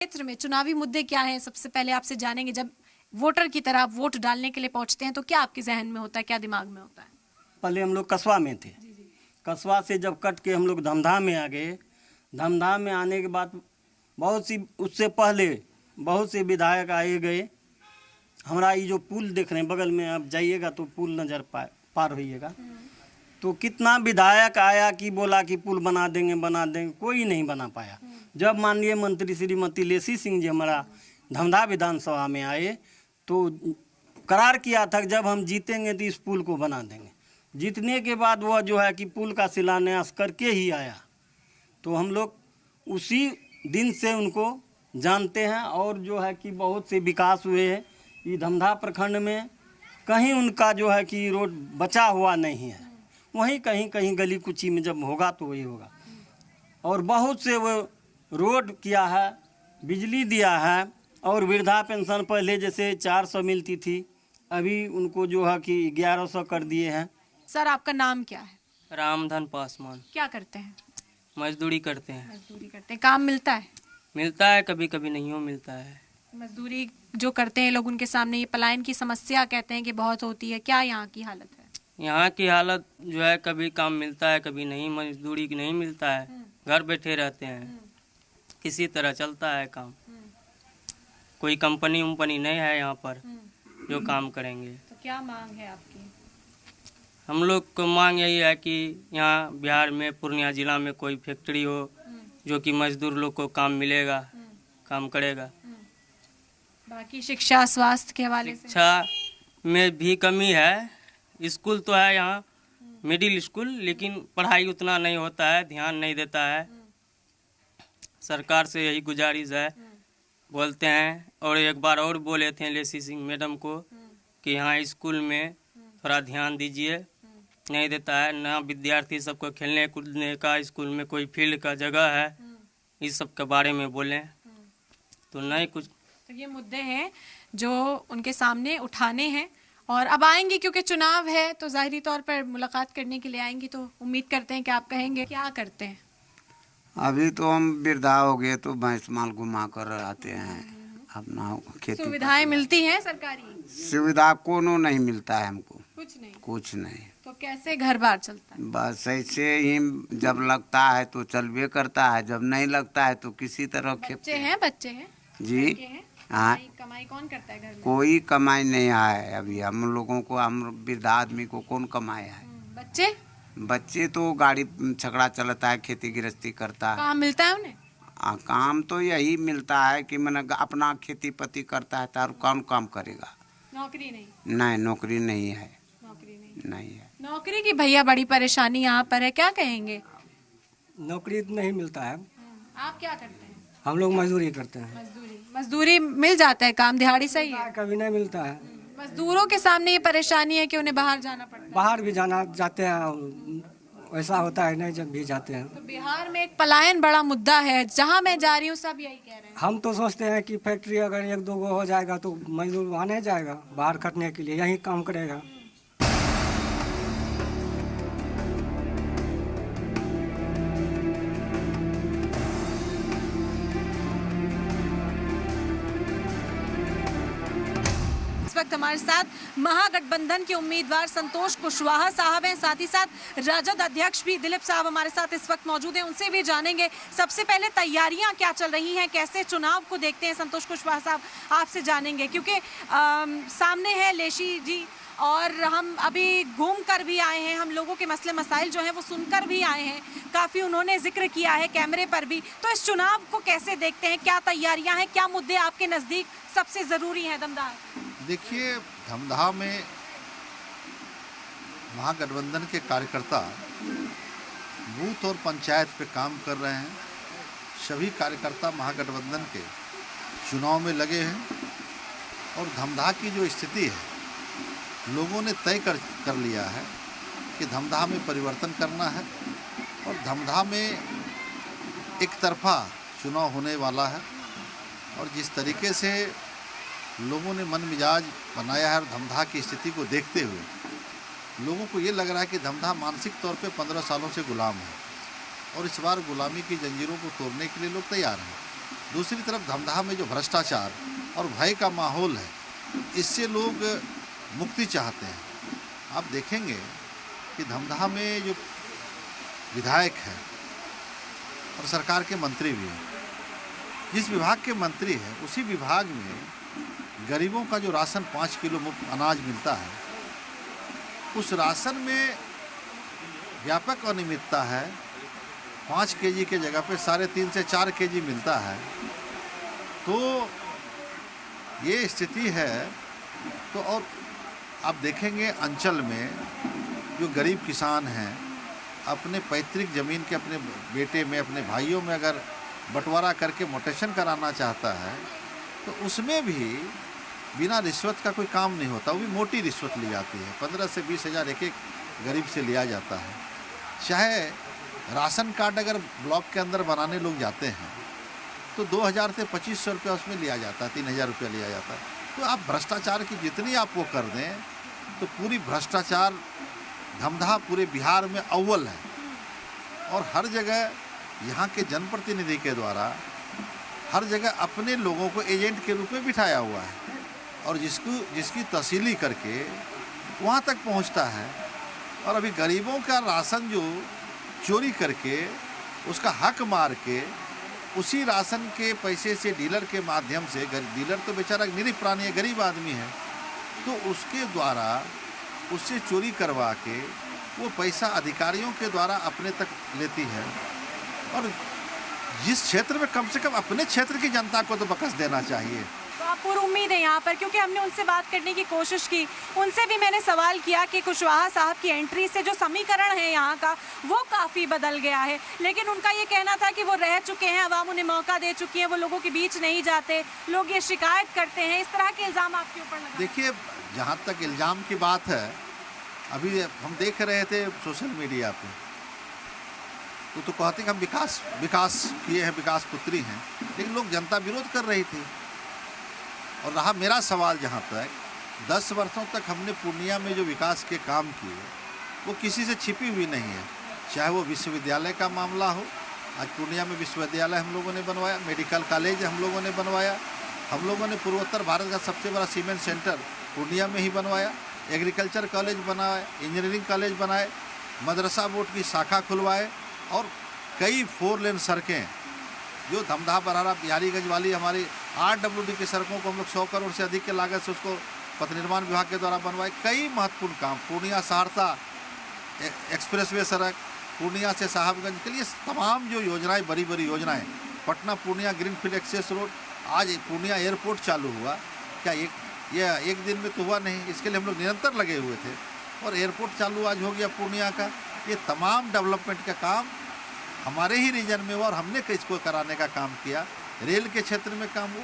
क्षेत्र में चुनावी मुद्दे क्या हैं, सबसे पहले आपसे जानेंगे। जब वोटर की तरह आप वोट डालने के लिए पहुंचते हैं तो क्या आपके जहन में होता है, क्या दिमाग में होता है? पहले हम लोग कस्बा में थे। कस्बा से जब कट के हम लोग धमधा में आ गए, धमधा में आने के बाद उससे पहले बहुत से विधायक आए गए। हमारा ये जो पुल देख रहे हैं बगल में, आप जाइएगा तो पुल नज़र पार होइएगा, तो कितना विधायक आया कि बोला कि पुल बना देंगे, कोई नहीं बना पाया। जब माननीय मंत्री श्रीमती लेसी सिंह जी हमारा धमधा विधानसभा में आए तो करार किया था कि जब हम जीतेंगे तो इस पुल को बना देंगे। जीतने के बाद वह जो है कि पुल का शिलान्यास करके ही आया। तो हम लोग उसी दिन से उनको जानते हैं और जो है कि बहुत से विकास हुए हैं। ये धमधा प्रखंड में कहीं उनका जो है कि रोड बचा हुआ नहीं है, वहीं कहीं कहीं गली कुची में जब होगा तो वही होगा। और बहुत से वो रोड किया है, बिजली दिया है, और वृद्धा पेंशन पहले जैसे 400 मिलती थी, अभी उनको जो है कि 1100 कर दिए हैं। सर आपका नाम क्या है? रामधन पासवान। क्या करते हैं? मजदूरी करते हैं। मजदूरी करते हैं। काम मिलता है? मिलता है, कभी कभी नहीं हो मिलता है। मजदूरी जो करते हैं लोग, उनके सामने ये पलायन की समस्या कहते हैं कि बहुत होती है, क्या यहाँ की हालत है? यहाँ की हालत जो है, कभी काम मिलता है, कभी नहीं, मजदूरी नहीं मिलता है, घर बैठे रहते हैं, किसी तरह चलता है काम। कोई कंपनी उम्पनी नहीं है यहाँ पर जो काम करेंगे। तो क्या मांग है आपकी? हम लोग को मांग यही है कि यहाँ बिहार में पूर्णिया जिला में कोई फैक्ट्री हो जो कि मजदूर लोग को काम मिलेगा, काम करेगा। बाकी शिक्षा स्वास्थ्य के हवाले से? शिक्षा में भी कमी है। स्कूल तो है यहाँ, मिडिल स्कूल, लेकिन पढ़ाई उतना नहीं होता है, ध्यान नहीं देता है। सरकार से यही गुजारिश है, बोलते हैं। और एक बार और बोले थे लेसी सिंह मैडम को कि यहाँ स्कूल में थोड़ा ध्यान दीजिए, नहीं देता है ना। विद्यार्थी सबको खेलने कूदने का, स्कूल में कोई फील्ड का जगह है, इस सब के बारे में बोलें तो नहीं कुछ। तो ये मुद्दे हैं जो उनके सामने उठाने हैं, और अब आएंगे क्योंकि चुनाव है तो जाहिरी तौर पर मुलाकात करने के लिए आएंगी। तो उम्मीद करते हैं कि आप कहेंगे क्या करते हैं। अभी तो हम वृद्धा हो गए तो भैंस माल घुमा कर आते हैं, अपना खेती। सुविधाएं मिलती हैं सरकारी? सुविधा कोनो नहीं मिलता है हमको, कुछ नहीं। तो कैसे घर बार चलता है? बस ऐसे ही, जब लगता है तो चलबे करता है, जब नहीं लगता है तो किसी तरह बच्चे हैं जी हाँ। कमाई कौन करता है घर में? कोई कमाई नहीं है अभी हम लोगों को, हम वृद्धा आदमी को कौन कमाया है? बच्चे तो गाड़ी छकड़ा चलता है, खेती गृहस्थी करता है। काम मिलता है उन्हें? काम तो यही मिलता है कि मैंने अपना खेती पति करता है, तो कौन काम करेगा? नौकरी नहीं? नहीं, नौकरी नहीं है। नौकरी नहीं है। नौकरी की भैया बड़ी परेशानी यहाँ पर है, क्या कहेंगे? नौकरी नहीं मिलता है। आप क्या करते हैं? हम लोग मजदूरी करते हैं। मजदूरी मिल जाता है, काम दिहाड़ी सही है? कभी नहीं मिलता है। मजदूरों के सामने ये परेशानी है कि उन्हें बाहर जाना पड़ता है। बाहर भी जाते हैं, ऐसा होता है नहीं जब भी जाते हैं। तो बिहार में एक पलायन बड़ा मुद्दा है, जहाँ मैं जा रही हूँ सब यही कह रहे हैं। हम तो सोचते हैं कि फैक्ट्री अगर 1-2 गो हो जाएगा तो मजदूर वहाँ नहीं जाएगा बाहर खटने के लिए, यही काम करेगा। इस वक्त हमारे साथ महागठबंधन के उम्मीदवार संतोष कुशवाहा साहब हैं, साथ ही साथ राजद अध्यक्ष भी दिलीप साहब हमारे साथ इस वक्त मौजूद हैं। उनसे भी जानेंगे सबसे पहले तैयारियां क्या चल रही हैं, कैसे चुनाव को देखते हैं। संतोष कुशवाहा साहब आपसे जानेंगे क्योंकि सामने है लेसी जी, और हम अभी घूम कर भी आए हैं, हम लोगों के मसले मसाइल जो हैं वो सुनकर भी आए हैं, काफ़ी उन्होंने जिक्र किया है कैमरे पर भी। तो इस चुनाव को कैसे देखते हैं, क्या तैयारियां हैं, क्या मुद्दे आपके नज़दीक सबसे ज़रूरी हैं? दमदार देखिए, धमधा में महागठबंधन के कार्यकर्ता बूथ और पंचायत पे काम कर रहे हैं। सभी कार्यकर्ता महागठबंधन के चुनाव में लगे हैं और धमधा की जो स्थिति है, लोगों ने तय कर लिया है कि धमधा में परिवर्तन करना है और धमधा में एक तरफा चुनाव होने वाला है। और जिस तरीके से लोगों ने मन मिजाज बनाया है और धमधा की स्थिति को देखते हुए लोगों को ये लग रहा है कि धमधा मानसिक तौर पे 15 सालों से गुलाम है और इस बार गुलामी की जंजीरों को तोड़ने के लिए लोग तैयार हैं। दूसरी तरफ धमदाहा में जो भ्रष्टाचार और भय का माहौल है, इससे लोग मुक्ति चाहते हैं। आप देखेंगे कि धमदाहा में जो विधायक हैं और सरकार के मंत्री भी हैं, जिस विभाग के मंत्री हैं उसी विभाग में गरीबों का जो राशन 5 किलो मुफ्त अनाज मिलता है, उस राशन में व्यापक अनियमितता है। 5 केजी के जगह पे 3.5 से 4 केजी मिलता है। तो ये स्थिति है। तो और आप देखेंगे अंचल में जो गरीब किसान हैं, अपने पैतृक ज़मीन के अपने बेटे में, अपने भाइयों में अगर बंटवारा करके मोटेशन कराना चाहता है तो उसमें भी बिना रिश्वत का कोई काम नहीं होता। वो भी मोटी रिश्वत ली जाती है। 15 से 20 हज़ार एक गरीब से लिया जाता है। चाहे राशन कार्ड अगर ब्लॉक के अंदर बनाने लोग जाते हैं तो 2000 से 2500 रुपया उसमें लिया जाता है, 3000 रुपया लिया जाता है। तो आप भ्रष्टाचार की जितनी आप वो कर दें तो पूरी भ्रष्टाचार धमदाहा पूरे बिहार में अव्वल है। और हर जगह यहाँ के जनप्रतिनिधि के द्वारा हर जगह अपने लोगों को एजेंट के रूप में बिठाया हुआ है और जिसकी तहसीली करके वहाँ तक पहुँचता है। और अभी गरीबों का राशन जो चोरी करके उसका हक मार के उसी राशन के पैसे से डीलर के माध्यम से, डीलर तो बेचारा निरीह प्राणी है, गरीब आदमी है, तो उसके द्वारा उससे चोरी करवा के वो पैसा अधिकारियों के द्वारा अपने तक लेती है। और जिस क्षेत्र में कम से कम अपने क्षेत्र की जनता को तो बकस देना चाहिए। तो आप पूरी उम्मीद है यहाँ पर, क्योंकि हमने उनसे बात करने की कोशिश की, उनसे भी मैंने सवाल किया कि कुशवाहा साहब की एंट्री से जो समीकरण है यहाँ का वो काफ़ी बदल गया है, लेकिन उनका ये कहना था कि वो रह चुके हैं, आवाम उन्हें मौका दे चुकी है, वो लोगों के बीच नहीं जाते, लोग ये शिकायत करते हैं। इस तरह के इल्ज़ाम आपके ऊपर लगा? देखिए, जहाँ तक इल्ज़ाम की बात है, अभी हम देख रहे थे सोशल मीडिया पे तो कहते कि हम विकास किए हैं, विकास पुत्री हैं, लेकिन लोग जनता विरोध कर रही थी। और रहा मेरा सवाल, जहाँ तक 10 वर्षों तक हमने पूर्णिया में जो विकास के काम किए वो किसी से छिपी हुई नहीं है। चाहे वो विश्वविद्यालय का मामला हो, आज पूर्णिया में विश्वविद्यालय हम लोगों ने बनवाया, मेडिकल कॉलेज हम लोगों ने बनवाया, हम लोगों ने पूर्वोत्तर भारत का सबसे बड़ा सीमेंट सेंटर पूर्णिया में ही बनवाया, एग्रीकल्चर कॉलेज बनाए, इंजीनियरिंग कॉलेज बनाए, मदरसा बोर्ड की शाखा खुलवाए और कई 4 लेन सड़कें जो धमदाहा बरहारा बिहारीगंज वाली हमारी RWD की सड़कों को हम लोग 100 करोड़ से अधिक के लागत से उसको पथ निर्माण विभाग के द्वारा बनवाए। कई महत्वपूर्ण काम, पूर्णिया सहरसा एक्सप्रेसवे सड़क, पूर्णिया से साहबगंज के लिए तमाम जो योजनाएं, बड़ी बड़ी योजनाएं, Patna Purnia greenfield access road, आज पूर्णिया एयरपोर्ट चालू हुआ। क्या ये एक दिन में तो हुआ नहीं, इसके लिए हम लोग निरंतर लगे हुए थे और एयरपोर्ट चालू आज हो गया पूर्णिया का। ये तमाम डेवलपमेंट का काम हमारे ही रीजन में हुआ और हमने इसको कराने का काम किया। रेल के क्षेत्र में काम हुआ,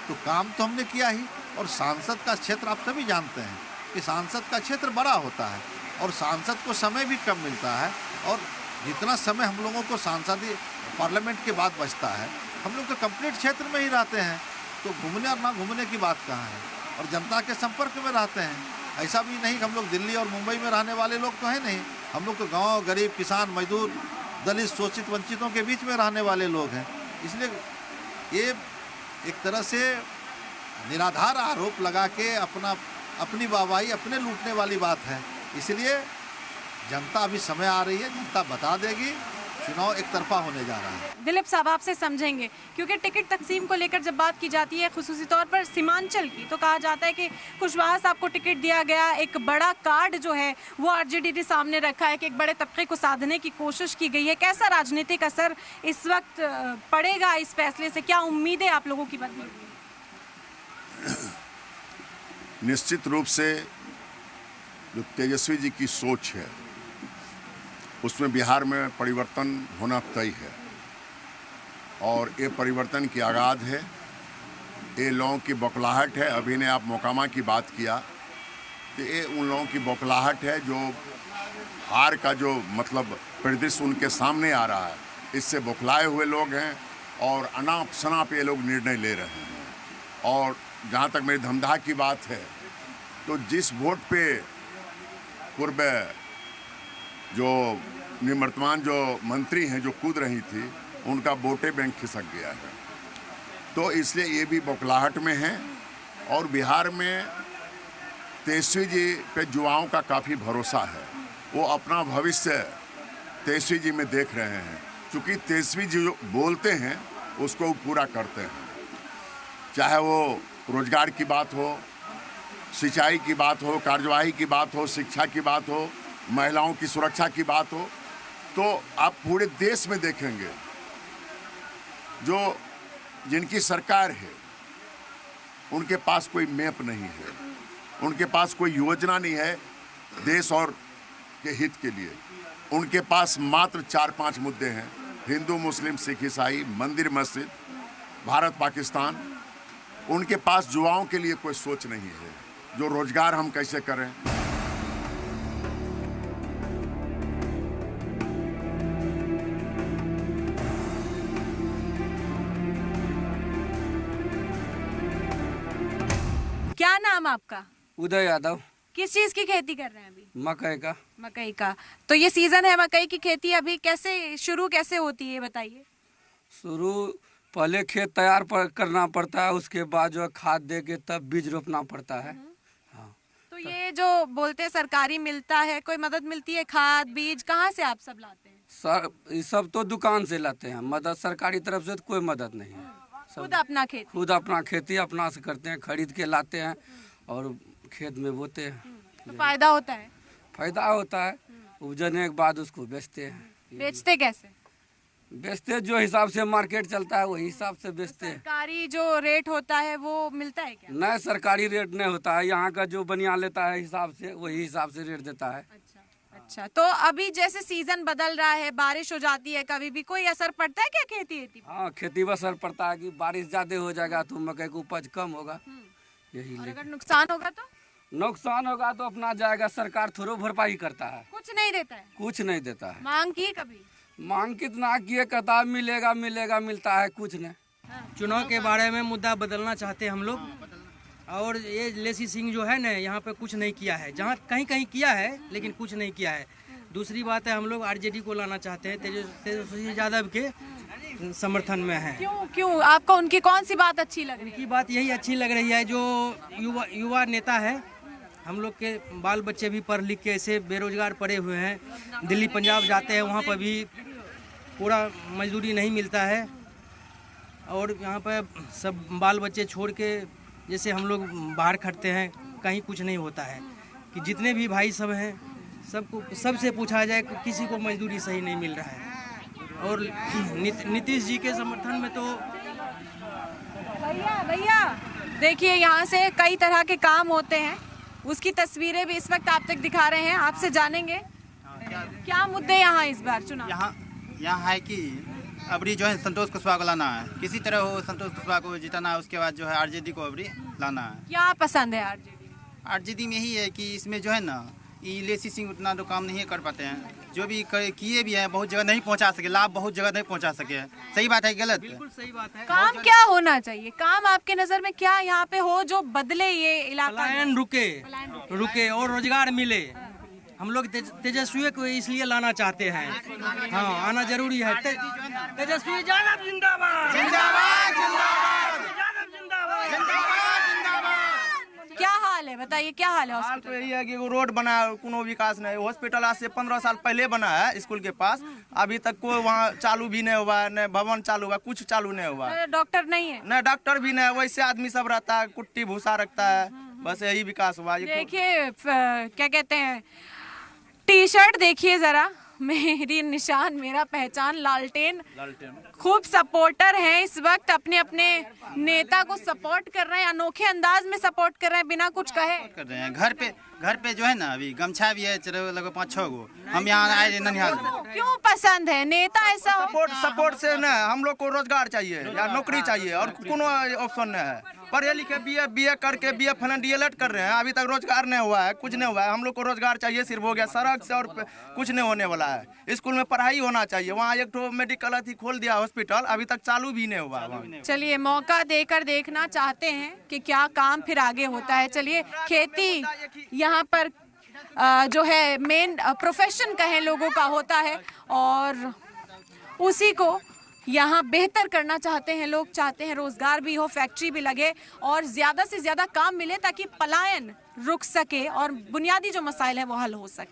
तो काम तो हमने किया ही। और सांसद का क्षेत्र आप सभी जानते हैं कि सांसद का क्षेत्र बड़ा होता है और सांसद को समय भी कम मिलता है। और जितना समय हम लोगों को सांसदीय पार्लियामेंट के बाद बचता है, हम लोग तो कंप्लीट क्षेत्र में ही रहते हैं, तो घूमने और ना घूमने की बात कहाँ है। और जनता के संपर्क में रहते हैं। ऐसा भी नहीं कि हम लोग दिल्ली और मुंबई में रहने वाले लोग तो हैं नहीं, हम लोग तो गाँव, गरीब, किसान, मजदूर, दलित, शोषित, वंचितों के बीच में रहने वाले लोग हैं। इसलिए ये एक तरह से निराधार आरोप लगा के अपनी वाहवाही अपने लूटने वाली बात है। इसलिए जनता अभी समय आ रही है, जनता बता देगी। चुनाव एक तरफा होने जा रहा है। दिलीप साहब आपसे समझेंगे, क्योंकि टिकट तकसीम को लेकर जब बात की जाती है खुसूसी तौर पर सीमांचल की, तो कहा जाता है कि कुशवाहा साहब को टिकट दिया गया, एक बड़ा कार्ड जो है वो RJD सामने रखा है कि एक बड़े तबके को साधने की कोशिश की गई है। कैसा राजनीतिक असर इस वक्त पड़ेगा इस फैसले से? क्या उम्मीदें आप लोगों की बनती हैं? निश्चित रूप से जो तेजस्वी जी की सोच है उसमें बिहार में परिवर्तन होना तय है और ये परिवर्तन की आगाज है। ये लोगों की बौखलाहट है। अभी ने आप मोकामा की बात किया तो ये उन लोगों की बौखलाहट है जो हार का जो मतलब परिदृश्य उनके सामने आ रहा है, इससे बौखलाए हुए लोग हैं और अनाप शनाप ये लोग निर्णय ले रहे हैं। और जहाँ तक मेरी धमदाहा की बात है तो जिस वोट पे पूर्व जो निवर्तमान जो मंत्री हैं जो कूद रही थी, उनका वोटे बैंक खिसक गया है तो इसलिए ये भी बौखलाहट में है। और बिहार में तेजस्वी जी पे युवाओं का काफ़ी भरोसा है, वो अपना भविष्य तेजस्वी जी में देख रहे हैं, क्योंकि तेजस्वी जी जो बोलते हैं उसको वो पूरा करते हैं। चाहे वो रोजगार की बात हो, सिंचाई की बात हो, कार्यवाही की बात हो, शिक्षा की बात हो, महिलाओं की सुरक्षा की बात हो, तो आप पूरे देश में देखेंगे जो जिनकी सरकार है उनके पास कोई मैप नहीं है, उनके पास कोई योजना नहीं है देश और के हित के लिए। उनके पास मात्र 4-5 मुद्दे हैं, हिंदू, मुस्लिम, सिख, ईसाई, मंदिर, मस्जिद, भारत, पाकिस्तान। उनके पास युवाओं के लिए कोई सोच नहीं है, जो रोजगार हम कैसे करें। क्या नाम आपका? उदय यादव। किस चीज की खेती कर रहे हैं अभी? मकई का। मकई का। तो ये सीजन है मकई की खेती, अभी कैसे शुरू कैसे होती है बताइए। शुरू पहले खेत तैयार करना पड़ता है, उसके बाद जो है खाद दे के तब बीज रोपना पड़ता है। हाँ। तो ये जो बोलते हैं सरकारी मिलता है, कोई मदद मिलती है, खाद बीज कहाँ से आप सब लाते हैं? सर ये सब तो दुकान से लाते हैं, मदद सरकारी तरफ से तो कोई मदद नहीं है। खुद अपना खेती? खुद अपना खेती अपना से करते हैं, खरीद के लाते हैं और खेत में बोते हैं। तो फायदा होता है? फायदा होता है, उपजने के बाद उसको बेचते हैं। बेचते कैसे? बेचते जो हिसाब से मार्केट चलता है वही हिसाब से बेचते हैं। सरकारी जो रेट होता है वो मिलता है क्या? नहीं, सरकारी रेट नहीं होता है, यहाँ का जो बनिया लेता है हिसाब से वही हिसाब से रेट देता है। अच्छा, तो अभी जैसे सीजन बदल रहा है, बारिश हो जाती है कभी भी, कोई असर पड़ता है क्या खेती पर? हाँ, खेती पर असर पड़ता है कि बारिश ज्यादा हो जाएगा तो मकई की उपज कम होगा। यही और अगर नुकसान होगा तो? नुकसान होगा तो अपना जाएगा, सरकार थोड़ा भरपाई करता है। कुछ नहीं देता है? कुछ नहीं देता है। मांग की कभी? मांग कितना किए, कहता मिलेगा मिलेगा, मिलता है कुछ नहीं। चुनाव के बारे में मुद्दा बदलना चाहते हैं हम लोग, और ये लेसी सिंह जो है ना यहाँ पे कुछ नहीं किया है, जहाँ कहीं कहीं किया है लेकिन कुछ नहीं किया है। दूसरी बात है, हम लोग आरजेडी को लाना चाहते हैं, तेजस्वी यादव के समर्थन में है। क्यों आपको उनकी कौन सी बात अच्छी लग रही है? उनकी बात यही अच्छी लग रही है, जो युवा नेता है। हम लोग के बाल बच्चे भी पढ़ लिख के ऐसे बेरोजगार पड़े हुए हैं, दिल्ली पंजाब जाते हैं, वहाँ पर भी पूरा मजदूरी नहीं मिलता है, और यहाँ पर सब बाल बच्चे छोड़ के जैसे हम लोग बाहर खटते हैं, कहीं कुछ नहीं होता है। कि जितने भी भाई सब हैं सबसे पूछा जाए, किसी को मजदूरी सही नहीं मिल रहा है। और नीतीश जी के समर्थन में तो भैया देखिए, यहाँ से कई तरह के काम होते हैं, उसकी तस्वीरें भी इस वक्त आप तक दिखा रहे हैं। आपसे जानेंगे क्या मुद्दे यहाँ इस बार चुनाव? यहाँ है कि अबरी जो है संतोष कुशवाहा को लाना है, किसी तरह हो संतोष कुशवाहा को जिताना है। उसके बाद जो है आरजेडी को अबरी लाना है। क्या पसंद है आरजेडी? आरजेडी में यही है कि इसमें जो है ना, ये लेसी सिंह उतना तो काम नहीं कर पाते हैं, जो भी किए भी हैं बहुत जगह नहीं पहुंचा सके, लाभ बहुत जगह नहीं पहुंचा सके। सही बात है, गलत? बिल्कुल सही बात है। काम क्या होना चाहिए? काम आपके नजर में क्या यहाँ पे हो जो बदले ये इलाका? पलायन रुके और रोजगार मिले। हम लोग तेजस्वी को इसलिए लाना चाहते हैं। हाँ, आना जरूरी है। तेजस्वी यादव जिंदाबाद, जिंदाबाद, जिंदाबाद, जिंदाबाद। क्या हाल है बताइए, क्या हाल है? हाल तो यही है कि वो रोड बना है, कोनो विकास नहीं। हॉस्पिटल आज से 15 साल पहले बना है स्कूल के पास, अभी तक कोई वहाँ चालू भी नहीं हुआ है, न भवन चालू हुआ, कुछ चालू नहीं हुआ। डॉक्टर नहीं है? न डॉक्टर भी नहीं, वैसे आदमी सब रहता है, कुट्टी भूसा रखता है, बस यही विकास हुआ। देखिए क्या कहते हैं, टी शर्ट देखिए जरा, मेरी निशान मेरा पहचान, लालटेन खूब सपोर्टर हैं इस वक्त, अपने अपने नेता को सपोर्ट कर रहे हैं, अनोखे अंदाज में सपोर्ट कर रहे हैं बिना कुछ कहे कर रहे हैं। घर पे जो है ना, अभी गमछा भी है लगभग 5-6 गो। हम यहाँ आए ननिहाल। क्यों पसंद है नेता ऐसा हो? सपोर्ट से ना, हम लोग को रोजगार चाहिए या नौकरी चाहिए, और कोनो ऑप्शन नहीं है। पढ़े लिखे बीए करके फलन डीएलएड कर रहे हैं, अभी तक रोजगार नहीं हुआ है, कुछ नहीं हुआ है। हम लोग को रोजगार चाहिए, सिर्फ हो गया सड़क से, और कुछ नहीं होने वाला है। स्कूल में पढ़ाई होना चाहिए, वहाँ एक तो मेडिकल अथी खोल दिया हॉस्पिटल, अभी तक चालू भी नहीं हुआ। चलिए मौका देकर देखना चाहते हैं कि क्या काम फिर आगे होता है। चलिए, खेती यहाँ पर जो है मेन प्रोफेशन कहें लोगों का होता है, और उसी को यहाँ बेहतर करना चाहते हैं लोग, चाहते हैं रोजगार भी हो, फैक्ट्री भी लगे और ज़्यादा से ज़्यादा काम मिले ताकि पलायन रुक सके और बुनियादी जो मसाइल हैं वो हल हो सके।